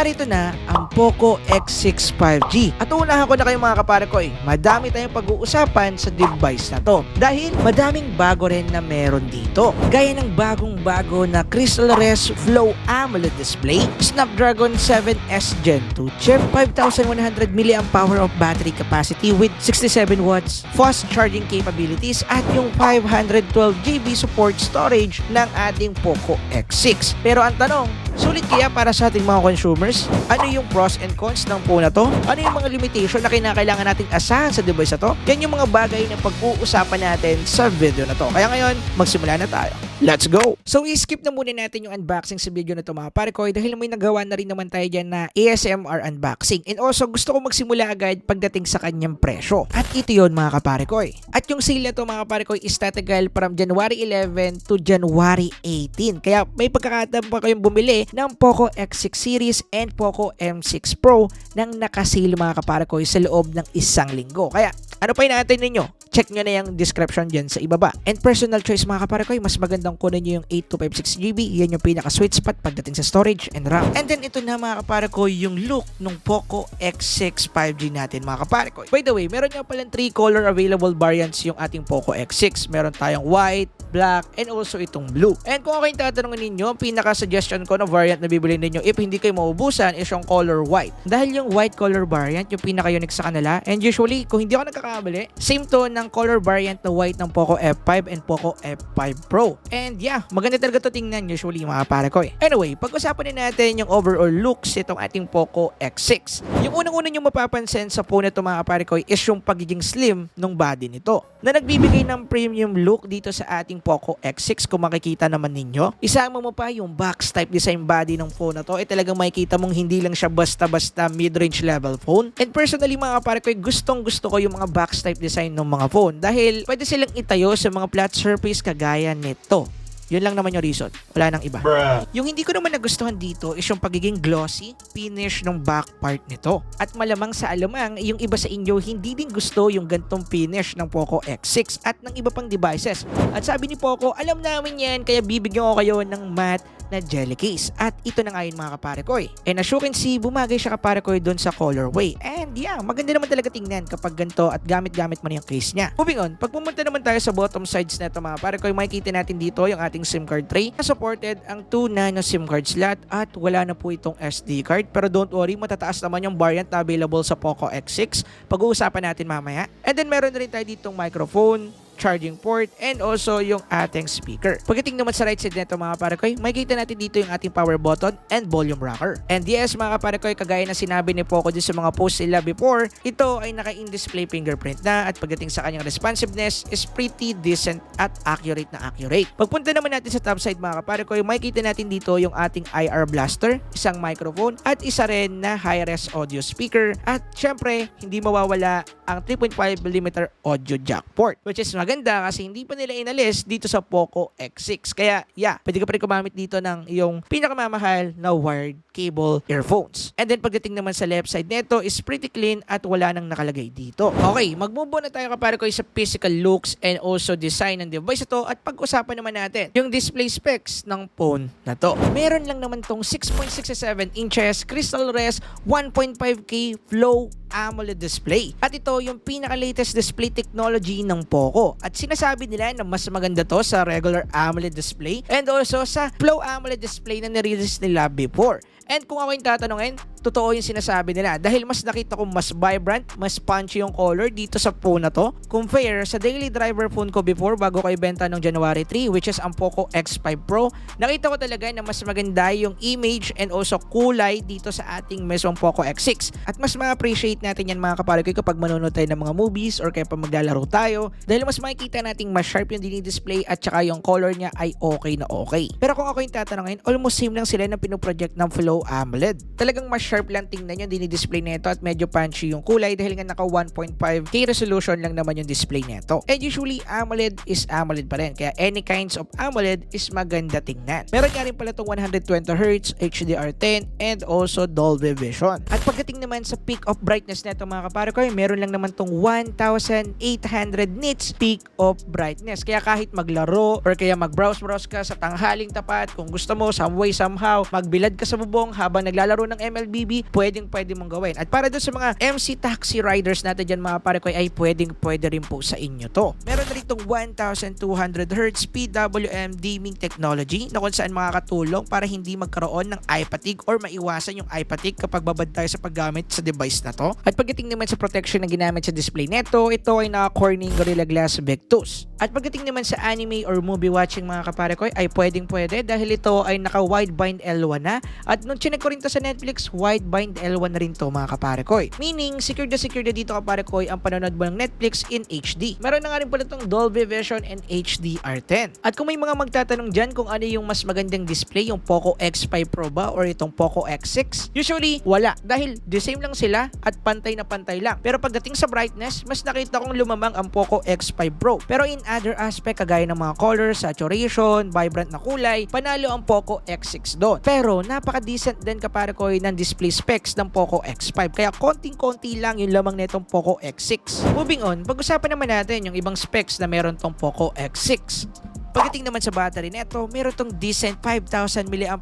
narito na ang Poco X6 5G. At uunahan ko na kayo mga kapare ko madami tayong pag-uusapan sa device na to dahil madaming bago rin na meron dito. Gaya ng bagong-bago na Crystal Res Flow AMOLED display, Snapdragon 7S Gen 2 chip, 5,100 mAh of battery capacity with 67 watts fast charging capabilities at yung 512GB support storage ng ating Poco X6. Pero ang tanong, sulit kaya para sa ating mga consumers? Ano yung pros and cons ng phone na to? Ano yung mga limitation na kinakailangan nating asahan sa device na to? Yan yung mga bagay na pag-uusapan natin sa video na to. Kaya ngayon, magsimula na tayo. Let's go! So, i-skip na muna natin yung unboxing sa video na to mga pare ko dahil may nagawa na rin naman tayo dyan na ASMR unboxing. And also, gusto ko magsimula agad pagdating sa kanyang presyo. At ito yun mga kapare ko. At yung sale na to mga kapare ko is tatagal from January 11 to January 18. Kaya may pagkakataon pa kayong bumili ng Poco X6 series and Poco M6 Pro nang nakasale mga kapare ko sa loob ng isang linggo. Kaya ano pa inaantay ninyo? Check nyo na yung description dyan sa ibaba. And personal choice mga kapare ko, mas magandang kunin nyo yung 8256GB. Yan yung pinaka sweet spot pagdating sa storage and RAM. And then ito na mga kapare ko yung look ng Poco X6 5G natin mga kapare ko. By the way, meron nga palang 3 color available variants yung ating Poco X6. Meron tayong white, black, and also itong blue. And kung ako yung tatanungin ninyo, ang pinaka-suggestion ko na variant na bibili ninyo if hindi kayo maubusan is yung color white. Dahil yung white color variant, yung pinaka-unique sa kanila. And usually, kung hindi ako nagkakamali, same to ng color variant na white ng Poco F5 and Poco F5 Pro. And yeah, maganda talaga to tingnan usually mga pare ko. Anyway, pag-usapan na natin yung overall looks itong ating Poco X6. Yung unang-una nyo mapapansin sa phone nito mga pare ko is yung pagiging slim ng body nito na nagbibigay ng premium look dito sa ating Poco X6 kung makikita naman ninyo. Isama mo pa yung box type design body ng phone na to talagang makikita mong hindi lang siya basta-basta mid-range level phone. And personally mga pare ko, gustong-gusto ko yung mga box type design ng mga phone dahil pwede silang itayo sa mga flat surface kagaya nito. Yun lang naman yung reason. Wala nang iba. Yung hindi ko naman nagustuhan dito is yung pagiging glossy finish ng back part nito. At malamang sa alamang, yung iba sa inyo hindi din gusto yung gantong finish ng Poco X6 at ng iba pang devices. At sabi ni Poco, alam namin yan kaya bibigyan ko kayo ng matte na jelly case. At ito na nga yun mga kapare ko And as you can see, bumagay siya kapare ko doon sa colorway. And yeah, maganda naman talaga tingnan kapag ganito at gamit-gamit mo na yung case niya. Moving on, pag pumunta naman tayo sa bottom sides na ito mga kapare ko, makikita natin dito yung ating SIM card tray na supported ang 2 nano SIM card slot at wala na po itong SD card. Pero don't worry, matataas naman yung variant na available sa Poco X6. Pag-uusapan natin mamaya. And then meron na rin tayo ditong microphone, charging port, and also yung ating speaker. Pagdating naman sa right side nito mga kapare ko, makikita natin dito yung ating power button and volume rocker. And yes mga kapare ko, kagaya na sinabi ni Poco din sa mga post nila before, ito ay naka-in-display fingerprint na at pagdating sa kanyang responsiveness is pretty decent at accurate na accurate. Pagpunta naman natin sa top side mga kapare ko, makikita natin dito yung ating IR blaster, isang microphone, at isa rin na high-res audio speaker. At syempre, hindi mawawala ang 3.5mm audio jack port, which is maganda kasi hindi pa nila inalis dito sa Poco X6. Kaya yeah, pwede ka pa rin kumamit dito ng iyong pinakamamahal na wired cable earphones. And then pagdating naman sa left side nito is pretty clean at wala nang nakalagay dito. Okay, mag-move on na tayo kapare ko sa physical looks and also design ng device ito at pag-usapan naman natin yung display specs ng phone na to. Meron lang naman tong 6.67 inches Crystal Res 1.5K Flow AMOLED display. At ito yung pinaka-latest display technology ng Poco. At sinasabi nila na mas maganda to sa regular AMOLED display and also sa Flow AMOLED display na nirelease nila before. And kung ako yung tatanungin, totoo yung sinasabi nila dahil mas nakita ko mas vibrant, mas punchy yung color dito sa phone na to compare sa daily driver phone ko before bago ko ibenta ng January 3 which is ang Poco X5 Pro. Nakita ko talaga na mas maganda yung image and also kulay dito sa ating mesong Poco X6 at mas ma-appreciate natin yan mga kapare ko kapag manonood tayo ng mga movies or kaya pa maglalaro tayo dahil mas makikita nating mas sharp yung dinidisplay at saka yung color niya ay okay na okay. Pero kung ako yung tatanungin, almost same lang sila na pinoproject ng Flow AMOLED. Talagang mas sharp lang tingnan yung dinidisplay nito at medyo punchy yung kulay dahil nga naka 1.5K resolution lang naman yung display nito. And usually AMOLED is AMOLED pa rin, kaya any kinds of AMOLED is maganda tingnan. Meron nga rin pala itong 120Hz, HDR10 and also Dolby Vision. At pagdating naman sa peak of brightness nito mga kapare ko, meron lang naman tong 1,800 nits peak of brightness. Kaya kahit maglaro or kaya mag-browse ka sa tanghaling tapat, kung gusto mo some way somehow magbilad ka sa bubong habang naglalaro ng MLBB, pwede mong gawin. At para doon sa mga MC taxi riders natin dyan mga kapare ko, ay pwede rin po sa inyo to. Meron na rin tong 1,200Hz PWM dimming technology na kung saan makakatulong para hindi magkaroon ng eye fatigue or maiwasan yung eye fatigue kapag babad tayo sa paggamit sa device na to. At pagdating naman sa protection na ginamit sa display neto, ito ay naka Corning Gorilla Glass Victus. At pagdating naman sa anime or movie watching mga kapare ko, ay pwede dahil ito ay naka wideband L1 na. At nung chinek ko rin to sa Netflix, wideband L1 na rin to mga kapare ko. Meaning, secure na dito kapare ko ang panonood mo ng Netflix in HD. Meron na nga rin pala itong Dolby Vision and HDR10. At kung may mga magtatanong dyan kung ano yung mas magandang display, yung Poco X5 Pro ba or itong Poco X6, usually wala dahil the same lang sila at pantay na pantay lang. Pero pagdating sa brightness, mas nakita kong lumamang ang Poco X5 Pro. Pero in other aspect kagaya ng mga color, saturation, vibrant na kulay, panalo ang Poco X6 doon. Pero napaka-decent din kapare ko ng display specs ng Poco X5. Kaya konting-konti lang yung lamang nitong Poco X6. Moving on, pag-usapan naman natin yung ibang specs na meron tong Poco X6. Pagdating naman sa battery neto, meron tong decent 5,000 mAh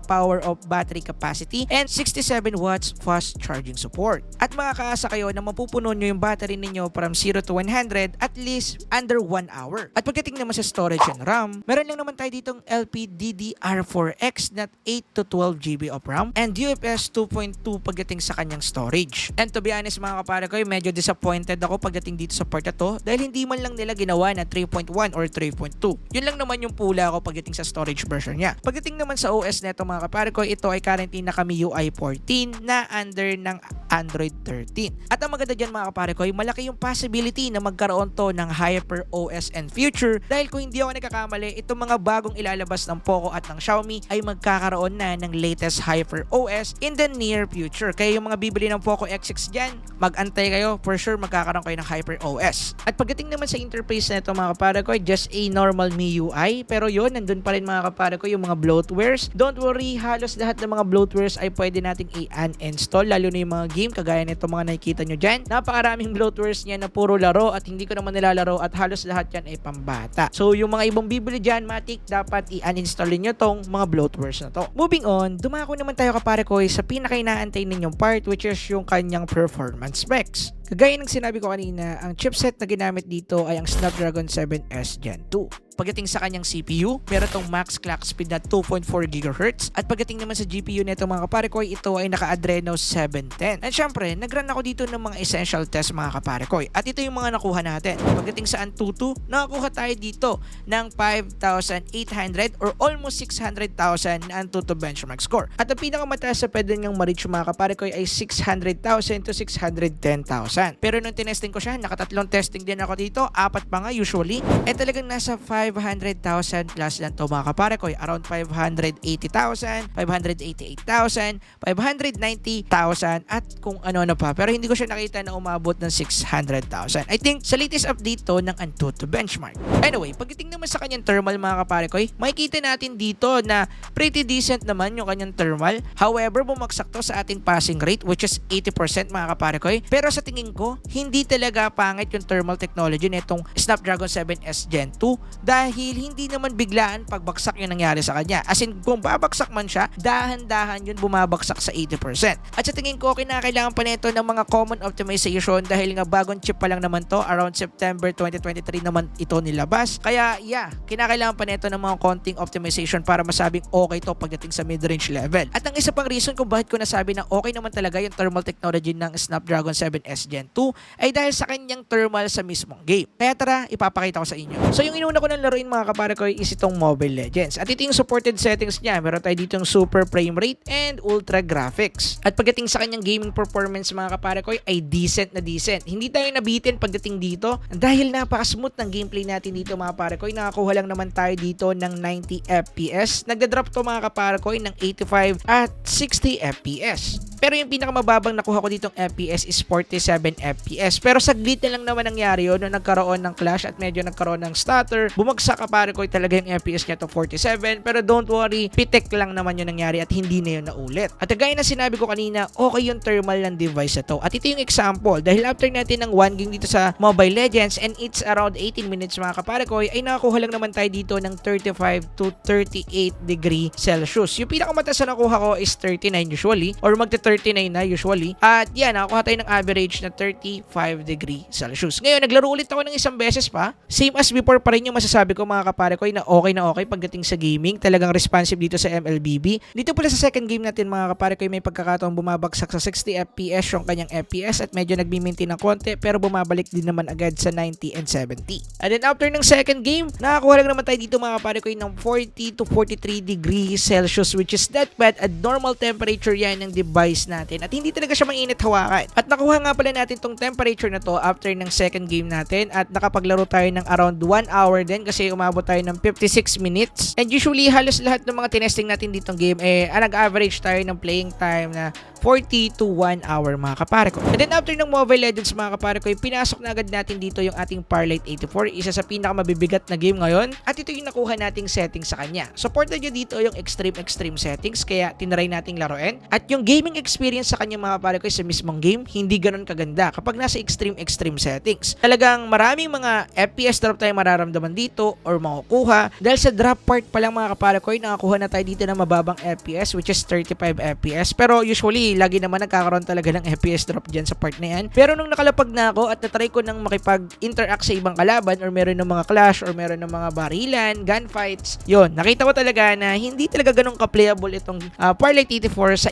of battery capacity and 67 watts fast charging support. At makakaasa kayo na mapupuno nyo yung battery ninyo from 0 to 100 at least under 1 hour. At pagdating naman sa storage and RAM, meron lang naman tayo ditong LPDDR4X na 8 to 12 GB of RAM and UFS 2.2 pagdating sa kanyang storage. And to be honest mga kapare ko, medyo disappointed ako pagdating dito sa part na to dahil hindi man lang nila ginawa na 3.1 or 3.2. Yun lang naman yung pula ako pagdating sa storage version niya. Pagdating naman sa OS neto mga kapare ko, ito ay currently naka MIUI 14 na under ng Android 13. At ang maganda dyan mga kapare ko, malaki yung possibility na magkaroon to ng Hyper OS and future dahil kung hindi ako nagkakamali, itong mga bagong ilalabas ng Poco at ng Xiaomi ay magkakaroon na ng latest Hyper OS in the near future. Kaya yung mga bibili ng Poco X6 dyan, mag-antay kayo, for sure magkakaroon kayo ng Hyper OS. At pagdating naman sa interface neto mga kapare ko, just a normal MIUI. Pero yun, nandun pa rin mga kapare ko yung mga bloatwares. Don't worry, halos lahat ng mga bloatwares ay pwede nating i-uninstall, lalo na yung mga game kagaya nito mga nakikita nyo dyan. Napakaraming bloatwares niya na puro laro at hindi ko naman nilalaro at halos lahat yan ay pambata. So yung mga ibang bibili dyan, matik, dapat i-uninstall nyo tong mga bloatwares na to. Moving on, dumako naman tayo kapare ko sa pinaka-inaantay ninyong part, which is yung kanyang performance specs. Kagaya ng sinabi ko kanina, ang chipset na ginamit dito ay ang Snapdragon 7S Gen 2. Pagdating sa kanyang CPU, meron tong max clock speed na 2.4 GHz. At pagdating naman sa GPU nito mga kapare ko, ito ay naka Adreno 710. At syempre, nag-run ako dito ng mga essential test mga kapare ko. At ito yung mga nakuha natin. Pagdating sa Antutu, nakakuha tayo dito ng 5,800 or almost 600,000 na Antutu benchmark score. At ang pinakamataas sa pwede niyang ma-reach mga kapare ko ay 600,000 to 610,000. Pero nung tinesting ko siya, nakatatlong testing din ako dito, 4 pa nga usually, talagang nasa 500,000 plus lang to mga kapare ko, around 580,000, 588,000, 590,000 at kung ano-ano pa. Pero hindi ko siya nakita na umabot ng 600,000. I think sa latest update to ng Antutu benchmark. Anyway, pagdating naman sa kanyang thermal mga kapare ko, makikita natin dito na pretty decent naman yung kanyang thermal. However, bumagsak to sa ating passing rate which is 80% mga kapare ko. Pero sa tingin ko, hindi talaga pangit yung thermal technology nitong Snapdragon 7S Gen 2 dahil hindi naman biglaan pagbagsak yung nangyari sa kanya. As in, kung babagsak man siya, dahan-dahan yun bumabagsak sa 80%. At sa tingin ko, kinakailangan pa nito ng mga common optimization dahil nga bagong chip pa lang naman to, around September 2023 naman ito nilabas. Kaya yeah, kinakailangan pa nito ng mga konting optimization para masabing okay to pagdating sa mid-range level. At ang isa pang reason kung bakit ko nasabi na okay naman talaga yung thermal technology ng Snapdragon 7S Gen 2 ay dahil sa kanyang thermal sa mismong game. Kaya tara, ipapakita ko sa inyo. So yung inuna ko ng laruin mga kapare ko is itong Mobile Legends. At ito yung supported settings niya. Meron tayo dito yung super frame rate and ultra graphics. At pagdating sa kanyang gaming performance mga kapare ko ay decent na decent. Hindi tayo nabitin pagdating dito dahil napaka-smooth ng gameplay natin dito mga kapare ko. Nakakuha lang naman tayo dito ng 90 FPS. Nagda-drop to mga kapare ko ng 85 at 60 FPS. Pero yung pinakamababang nakuha ko ditong FPS is 47 FPS. Pero saglit na lang naman nangyari yun nung nagkaroon ng clash at medyo nagkaroon ng stutter. Bumagsak kapare ko talaga yung FPS niya to 47. Pero don't worry, pitek lang naman yung nangyari at hindi na yun naulit. At gaya na sinabi ko kanina, okay yung thermal ng device na to. At ito yung example. Dahil after natin ng 1 game dito sa Mobile Legends and it's around 18 minutes mga kapare ko, ay nakakuha lang naman tayo dito ng 35 to 38 degree Celsius. Yung pinakamataas na nakuha ko is 39 usually or magte-39 na usually. At yan, nakakuha tayo ng average na 35 degree Celsius. Ngayon, naglaro ulit ako ng isang beses pa. Same as before pa rin yung masasabi ko mga kapare ko na okay pagdating sa gaming. Talagang responsive dito sa MLBB. Dito pala sa second game natin mga kapare ko may pagkakataong bumabagsak sa 60 FPS yung kanyang FPS at medyo nagmi-maintain ng konti pero bumabalik din naman agad sa 90 and 70. And then after ng second game, nakakuha lang naman tayo dito mga kapare ko ng 40 to 43 degrees Celsius which is not bad at normal temperature yan ng device natin at hindi talaga siya mainit hawakan. At nakuha nga pala natin tong temperature na to after ng second game natin at nakapaglaro tayo ng around 1 hour din kasi umabot tayo ng 56 minutes. And usually halos lahat ng mga tinesting natin ditong game nag-average tayo ng playing time na 40 to 1 hour mga kapare ko. And then after ng Mobile Legends mga kapare ko, pinasok na agad natin dito yung ating Firelight 84, isa sa pinakamabibigat na game ngayon at ito yung nakuha nating setting sa kanya. Supported nyo dito yung extreme settings kaya tinry nating laruin at yung gaming experience sa kanya mga kapare ko sa mismong game hindi ganun kaganda kapag nasa extreme settings. Talagang maraming mga FPS drop tayo mararamdaman dito or makukuha dahil sa drop part pa lang mga kapare ko nakakuha na tayo dito ng mababang FPS which is 35 FPS pero usually lagi naman nagkakaroon talaga ng FPS drop dyan sa part na yan. Pero nung nakalapag na ako at natry ko nang makipag-interact sa ibang kalaban or meron ng mga clash or meron ng mga barilan, gunfights, yun, nakita ko talaga na hindi talaga ganun ka-playable itong Firelight 84 sa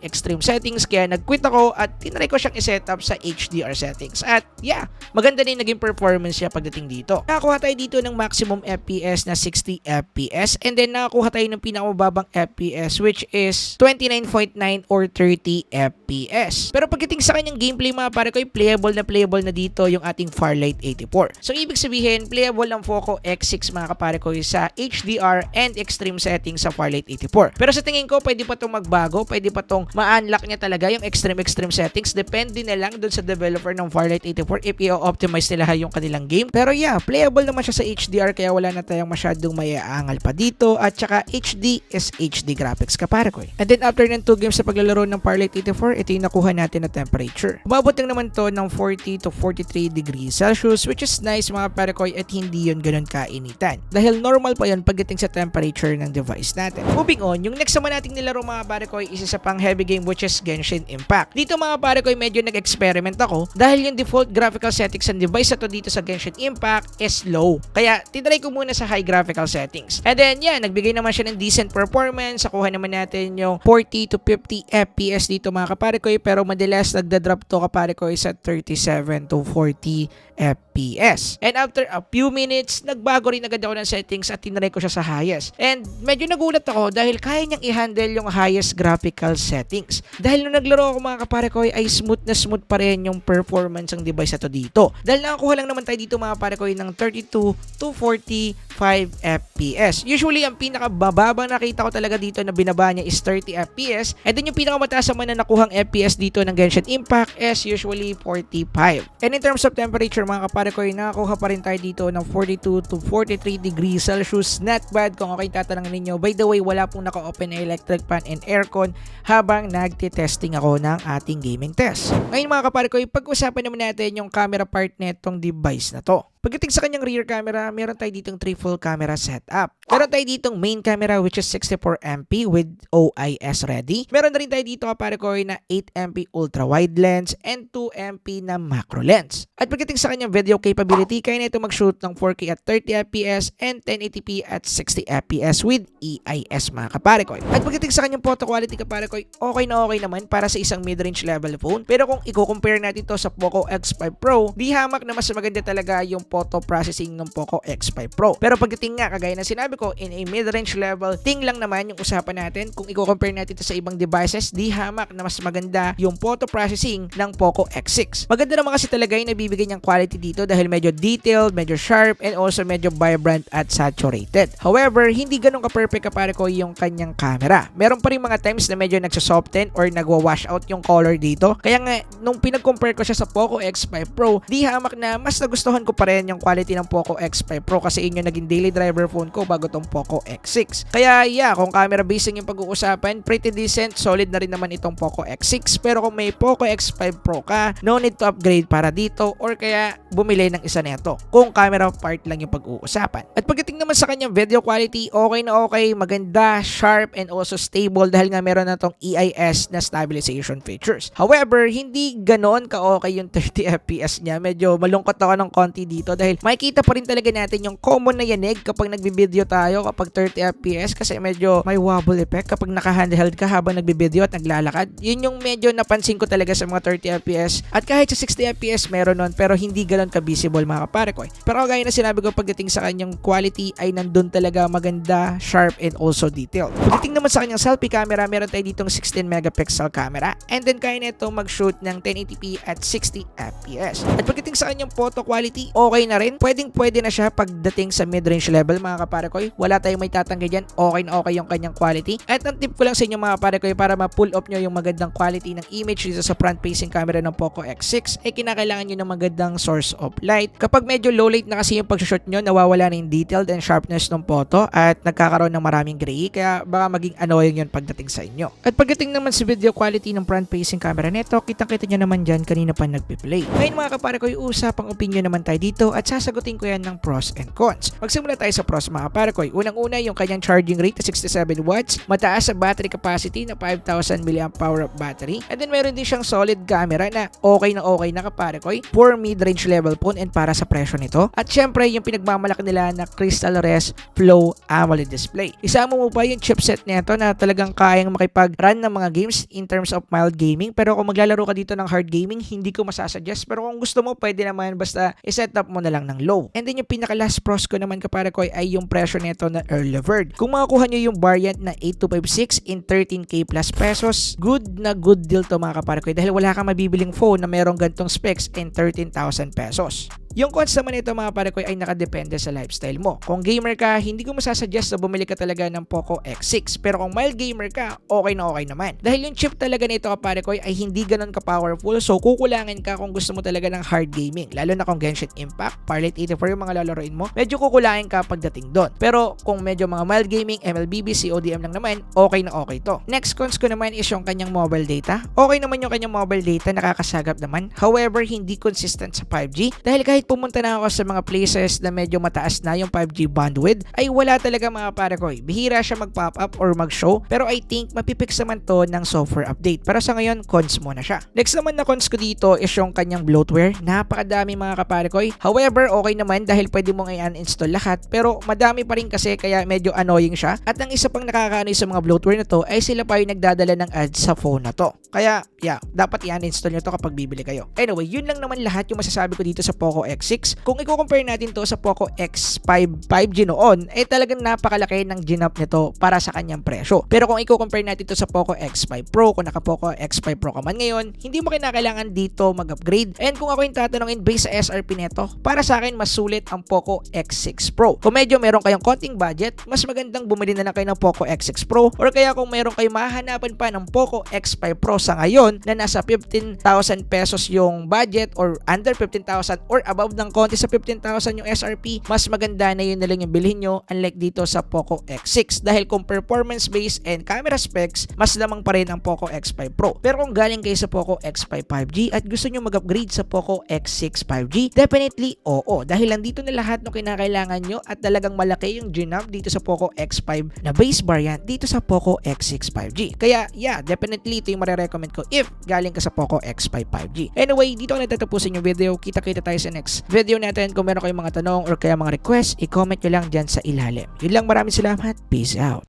extreme settings kaya nag-quit ako at tinry ko siyang i-setup sa HDR settings. At yeah, maganda din naging performance siya pagdating dito. Nakakuha tayo dito ng maximum FPS na 60 FPS and then nakakuha tayo ng pinakamababang FPS which is 29.9 or 30 FPS. Pero pagdating sa kanyang gameplay mga pare ko, playable na dito yung ating Firelight 84. So ibig sabihin, playable ang Poco X6 mga kapare ko sa HDR and extreme settings sa Firelight 84. Pero sa tingin ko, pwede pa itong magbago, pwede pa itong ma-unlock niya talaga yung extreme settings. Depende na lang dun sa developer ng Firelight 84 if i-optimize nila yung kanilang game. Pero yeah, playable naman siya sa HDR kaya wala na tayong masyadong maiaangal pa dito at saka HD is HD graphics kapare ko. And then after ng 2 games sa paglalaro ng Firelight 84, ito yung nakuha natin na temperature. Umabot lang naman to ng 40 to 43 degrees Celsius which is nice mga pare ko at hindi yun ganun kainitan. Dahil normal pa yun pagdating sa temperature ng device natin. Moving on, yung next naman nating nilaro mga pare ko isa sa pang heavy game which is Genshin Impact. Dito mga pare ko medyo nag-experiment ako dahil yung default graphical settings ng device na to dito sa Genshin Impact is low. Kaya tinry ko muna sa high graphical settings. And then yeah, nagbigay naman siya ng decent performance. Nakuha naman natin yung 40 to 50 FPS dito mga kapare ko pero madalas nagda-drop to kapare ko sa 37 to 40 FPS. And after a few minutes, nagbago rin agad ako ng settings at tinry ko siya sa highest. And medyo nagulat ako dahil kaya niyang i-handle yung highest graphical settings. Dahil nung naglaro ako mga kapare ko ay smooth pa rin yung performance ng device na to dito. Dahil nakakuha lang naman tayo dito mga kapare ko ng 32 to 45 FPS. Usually, ang pinakababang nakita ko talaga dito na binaba niya is 30 FPS. And then yung pinakamataas naman na nakuhang FPS dito ng Genshin Impact is usually 45. And in terms of temperature mga kapare ko, nakakuha pa rin tayo dito ng 42 to 43 degrees Celsius. Not bad kung okay tatanungin ninyo. By the way, wala pong naka-open na electric fan and aircon habang nagtitesting ako ng ating gaming test. Ngayon mga kapare ko, pag-usapan naman natin yung camera part netong device na to. Pagdating sa kanyang rear camera, meron tayo ditong triple camera setup. Meron tayo ditong main camera which is 64MP with OIS ready. Meron na rin tayo dito kapare ko na 8MP ultra wide lens and 2MP na macro lens. At pagdating sa kanyang video capability, kaya na ito mag-shoot ng 4K at 30fps and 1080p at 60fps with EIS mga kapare ko. At pagdating sa kanyang photo quality kapare ko, okay na okay naman para sa isang mid-range level phone. Pero kung i-compare natin to sa Poco X5 Pro, di hamak na mas maganda talaga yung photo processing ng Poco X5 Pro. Pero pagdating nga, kagaya na sinabi ko, in a mid-range level, ting lang naman yung usapan natin. Kung i-compare natin ito sa ibang devices, di hamak na mas maganda yung photo processing ng Poco X6. Maganda naman kasi talaga yung nabibigay niyang quality dito dahil medyo detailed, medyo sharp, and also medyo vibrant at saturated. However, hindi ganun ka-perfect kapare ko yung kanyang camera. Meron pa rin mga times na medyo nagsasoften or nagwa-wash out yung color dito. Kaya nga, nung pinag-compare ko siya sa Poco X5 Pro, di hamak na mas nagustuhan ko pa rin yung quality ng Poco X5 Pro kasi yun yung naging daily driver phone ko bago tong Poco X6. Kaya yeah, kung camera basing yung pag-uusapan, pretty decent, solid na rin naman itong Poco X6. Pero kung may Poco X5 Pro ka, no need to upgrade para dito or kaya bumili ng isa neto kung camera part lang yung pag-uusapan. At pagdating naman sa kanyang video quality, okay na okay, maganda, sharp, and also stable dahil nga meron na tong EIS na stabilization features. However, hindi ganoon ka-okay yung 30fps niya. Medyo malungkot ako ng konti dito dahil makikita pa rin talaga natin yung common na yanig kapag nagbibideo tayo kapag 30fps kasi medyo may wobble effect kapag naka-handheld ka habang nagbibideo at naglalakad. Yun yung medyo napansin ko talaga sa mga 30fps. At kahit sa 60fps meron nun pero hindi ganoon ka-visible mga kapare ko. Pero gaya na sinabi ko pagdating sa kanyang quality ay nandun talaga maganda, sharp, and also detailed. Pagdating naman sa kanyang selfie camera, meron tayo ditong 16 megapixel camera and then kaya na ito mag-shoot ng 1080p at 60fps. At pagdating sa kanyang photo quality, okay na rin. Pwede na siya pagdating sa mid-range level mga kapare ko. Wala tayong may tatanggi dyan. Okay na okay yung kanyang quality. At ang tip ko lang sa inyo mga kapare ko para ma-pull up nyo yung magandang quality ng image dito sa front-facing camera ng Poco X6 ay kinakailangan nyo ng magandang source of light. Kapag medyo low light na kasi yung pag-shoot nyo, nawawala na yung detailed and sharpness ng photo at nagkakaroon ng maraming gray kaya baka maging annoying yun pagdating sa inyo. At pagdating naman sa video quality ng front-facing camera nito, kitang-kita nyo naman dyan kanina pa nagpi-play. Ngayon mga kapare ko, usapang opinion naman tayo dito at sasagutin ko yan ng pros and cons. Magsimula tayo sa pros mga kapare ko. Unang-una yung kanyang charging rate na 67 watts, mataas sa battery capacity na 5,000 mAh battery, and then meron din siyang solid camera na okay na kapare ko for mid-range level phone and para sa presyo nito. At syempre yung pinagmamalaki nila na Crystal Res Flow AMOLED display. Isama mo pa yung chipset nito na talagang kayang makipag-run ng mga games in terms of mild gaming. Pero kung maglalaro ka dito ng hard gaming, hindi ko masasuggest. Pero kung gusto mo, pwede naman basta iset up mo na lang ng low. And then yung pinaka-last pros ko naman kapare ko ay yung presyo nito na early bird. Kung makakuha nyo yung variant na 8256 in 13k plus pesos, good na good deal to mga kapare ko dahil wala kang mabibiling phone na merong gantong specs in 13,000 pesos. Yung cons naman nito mga pare ko ay nakadepende sa lifestyle mo. Kung gamer ka, hindi ko masasuggest na bumili ka talaga ng Poco X6. Pero kung mild gamer ka, okay na okay naman. Dahil yung chip talaga nito kapare ko ay hindi ganun ka-powerful. So kukulangin ka kung gusto mo talaga ng hard gaming. Lalo na kung Genshin Impact, Pirate 84 yung mga lalaroin mo. Medyo kukulangin ka pagdating doon. Pero kung medyo mga mild gaming, MLBB, CODM lang naman, okay na okay to. Next cons ko naman is yung kanyang mobile data. Okay naman yung kanyang mobile data, nakakasagap naman. However, hindi consistent sa 5G. Dahil kahit pumunta na ako sa mga places na medyo mataas na yung 5G bandwidth, ay wala talaga mga pare ko. Bihira siya mag-pop up or mag-show. Pero I think mapipix naman to ng software update. Pero sa ngayon, cons muna siya. Next naman na cons ko dito is yung kanyang bloatware. Napakadami mga kapare ko. However, okay naman dahil pwede mong i-uninstall lahat. Pero madami pa rin kasi kaya medyo annoying siya. At ang isa pang nakakaano sa mga bloatware na to ay sila pa yung nagdadala ng ads sa phone na to. Kaya, yeah, dapat i-uninstall nyo to kapag bibili kayo. Anyway, yun lang naman lahat yung masasabi ko dito sa Poco X6. Kung i-compare natin to sa Poco X5 5G noon, eh talagang napakalaki ng ginap nito para sa kanyang presyo. Pero kung i-compare natin to sa Poco X5 Pro, kung naka-Poco X5 Pro ka man ngayon, hindi mo kinakailangan dito mag-upgrade. And kung ako yung tatanungin based sa SRP nito, para sa akin mas sulit ang Poco X6 Pro. Kung medyo meron kayong konting budget, mas magandang bumili na lang kayo ng Poco X6 Pro, or kaya kung meron kayong mahanapan pa ng Poco X5 Pro sa ngayon na nasa 15,000 pesos yung budget or under 15,000 or above above ng konti sa 15,000 yung SRP, mas maganda na yun na lang yung bilhin nyo, unlike dito sa Poco X6. Dahil kung performance based and camera specs, mas lamang pa rin ang Poco X5 Pro. Pero kung galing kayo sa Poco X5 5G at gusto nyo mag-upgrade sa Poco X6 5G, definitely oo. Dahil nandito na lahat ng kinakailangan nyo at talagang malaki yung G-Nav dito sa Poco X5 na base variant dito sa Poco X6 5G. Kaya yeah, definitely ito yung marirecommend ko if galing ka sa Poco X5 5G. Anyway, dito ko natatapusin yung video. Kita-kita tayo sa next video natin. Kung meron kayong mga tanong or kaya mga request, i-comment nyo lang dyan sa ilalim. Yun lang, maraming salamat. Peace out.